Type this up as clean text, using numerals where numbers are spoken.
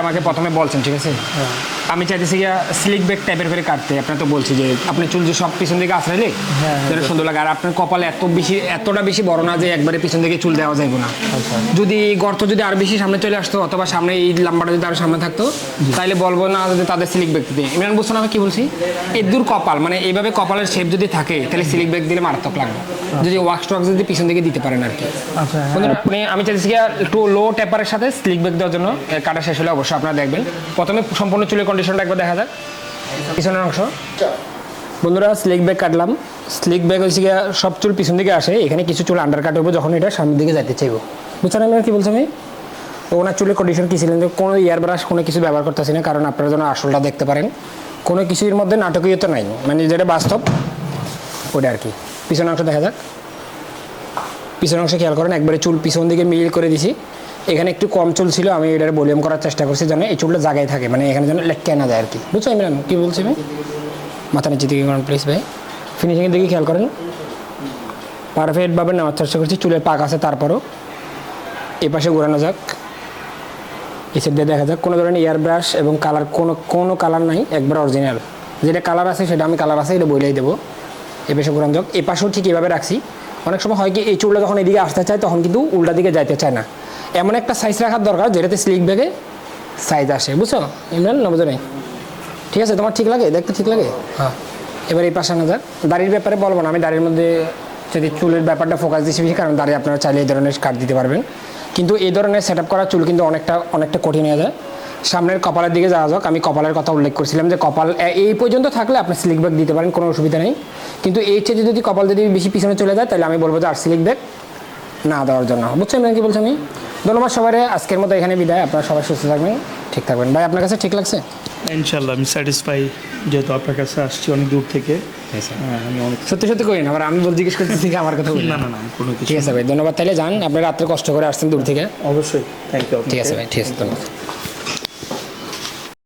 আমাকে প্রথমে বলছেন, ঠিক আছে, আমি চাইতেছি গিয়া স্লিক ব্যাক টাইপের করে কাটতে। আপনার তো বলছি যে আপনি চুল যে সব পিছন দিকে আশ্রাইলে যেটা সুন্দর লাগে। আর আপনার কপালে এতটা বেশি বড় না যে একবারে পিছন দিকে চুল দেওয়া যাবে না। যদি গর্ত যদি আর বেশি সামনে চলে আসতো অথবা সামনে এই লাম্বাটা যদি আরো সামনে থাকতো তাহলে বলবো না যে তাদের স্লিক ব্যাক দিতে। ইমরান বুঝছো না আমি কি বলছি? এই দূর কপাল মানে এইভাবে কপালের শেপ যদি থাকে তাহলে স্লিক ব্যাক দিলে মারাত্মক লাগবে। যদি ওয়াক্স টক্স যদি পিছন দিকে দিতে পারেন আর কি। মানে আমি চাইছি গিয়া একটু লো টেপারের সাথে স্লিক ব্যাক দেওয়ার জন্য কাটা শেষ হলে অবশ্যই আপনারা দেখবেন। প্রথমে সম্পূর্ণ চুলের কন্ডিশনটা একবার দেখা যাক। পিছনের অংশ বন্ধুরা স্লিক ব্যাক কাটলাম। স্লিক ব্যাক হচ্ছে গিয়া সব চুল পিছন দিকে আসে, এখানে কিছু চুল আন্ডার কাট হবো যখন এটা সামনের দিকে যাইতে চাইবো। বুঝছেন আমি কি বলছি? আমি ওনার চুলের কন্ডিশন কী ছিলেন যে কোনো ইয়ার ব্রাশ কোনো কিছু ব্যবহার করতেছি না, কারণ আপনারা যেন আসলটা দেখতে পারেন। কোনো কিছুর মধ্যে নাটকীয়তা নাই, মানে যেটা বাস্তব ওটা আর কি। পিছনের অংশ দেখা যাক। পিছনের অংশ খেয়াল করেন, একবারে চুল পিছন দিকে মিল করে দিছি। এখানে একটু কম চুল ছিল, আমি এটার ভলিউম করার চেষ্টা করছি যেন এই চুলটা জায়গায় থাকে, মানে এখানে যেন লেটকে না যায় আর কি। বুঝছো ইমরান কী বলছি? আমি মাথা নিচে দিকে করেন প্লিজ ভাই। ফিনিশিংয়ের দিকে খেয়াল করেন, পারফেক্টভাবে নেওয়ার চেষ্টা করছি। চুলের পাক আছে, তারপরও এ পাশে ঘোরানো যাক, এই সাইড দিয়ে দেখা যাক। কোনো ধরনের এয়ার ব্রাশ এবং কালার কোনো কালার নাই, একবার অরিজিনাল। যেটা কালার আছে সেটা আমি কালার আছে এটা বলেই দেবো। এ পাশে ঘোরানো যাক। এ পাশেও ঠিক এভাবে রাখছি। অনেক সময় হয় কি এই চুলটা যখন এদিকে আসতে চায় তখন কিন্তু উল্টা দিকে যাইতে চায় না। এমন একটা সাইজ রাখার দরকার যেটাতে স্লিক ব্যাগে সাইজ আসে। বুঝছো ইমরান? না বুঝো নাই? ঠিক আছে, তোমার ঠিক লাগে? দেখতে ঠিক লাগে? হ্যাঁ। এবার এই পাশে আনা যাক। দাড়ির ব্যাপারে বলবো না, আমি দাড়ির মধ্যে যদি চুলের ব্যাপারটা ফোকাস দিচ্ছি বেশি, কারণ দাড়ি আপনারা চাইলে এই ধরনের কাট দিতে পারবেন। কিন্তু এই ধরনের সেট আপ করা চুল কিন্তু অনেকটা কঠিন হয়ে যায়। সামনের কপালের দিকে যাওয়া যাক। আমি কপালের কথা উল্লেখ করছিলাম যে কপাল এই পর্যন্ত থাকলে আপনি স্লিক ব্যাক দিতে পারেন, কোনো অসুবিধা নেই। কিন্তু এই চেয়ে যদি কপাল যদি বেশি পিছনে চলে যায় তাহলে আমি বলবো যে আর স্লিক ব্যাক না দেওয়ার জন্য। বুঝছেন কি বলছি আমি? ধন্যবাদ সবাই। আজকের মতো এখানে বিদায়। আপনারা সবাই সুস্থ থাকবেন, ঠিক থাকবেন। ভাই আপনার কাছে ঠিক লাগছে? ইনশাল্লাহ আমি স্যাটিসফাই, যেহেতু আপনার কাছে আসছি অনেক দূর থেকে। আমি অনেক সত্যি করি না, আবার আমি জিজ্ঞেস করতেছি আমার কথা বলি। না কোনো কিছু। ঠিক আছে ভাই, ধন্যবাদ। তাহলে যান, আপনি রাত্রে কষ্ট করে আসছেন দূর থেকে। অবশ্যই, থ্যাংক ইউ। ঠিক আছে ভাই, ঠিক আছে, ধন্যবাদ।